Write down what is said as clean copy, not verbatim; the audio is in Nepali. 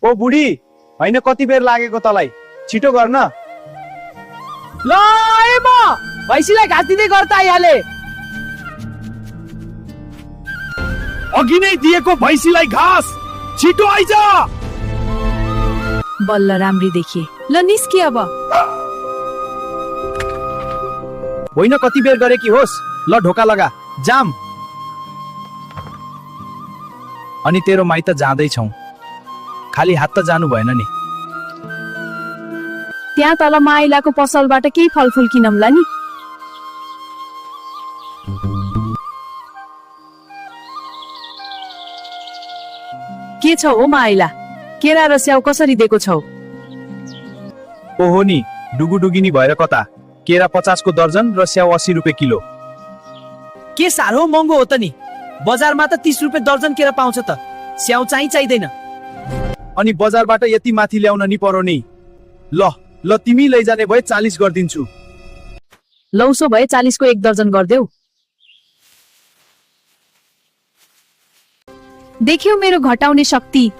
ओ बुढी, होइन कति बेर लागेको तँलाई? छिटो गर्न। ल ए म भैँसीलाई घाँस दिँदै गर्दा आइहाले। अघि नै दिएको भैँसीलाई घाँस, छिटो आइज। बल्ल राम्री देखिए। ल निस्के अब। होइन कति बेर गरे कि होस्। ल ढोका लगा, जाम। अनि तेरो माइत जाँदैछौ, खाली हात त जानु भएन नि। त्यहाँ तल माइलाको पसलबाट केही फलफुल किनौला नि। के छ हो माइला, केरा र स्याउ कसरी दिएको छौ? ओहो नि, डुगुडुगिनी भएर कता। केरा 50 को दर्जन र स्याउ 80 रुपियाँ किलो। के साह्रो महँगो हो त नि। बजारमा त 30 रुपियाँ दर्जन केरा पाउँछ त। स्याउ चाहिँदैन। अनि बजारबाट यति माथि ल्याउन नि पर्यो नि। ल तिमी लैजाने भए 40 गरिदिन्छु। लौसो भए 40 को 1 दर्जन गर्देऊ। देख्यौ मेरो घटाउने शक्ति।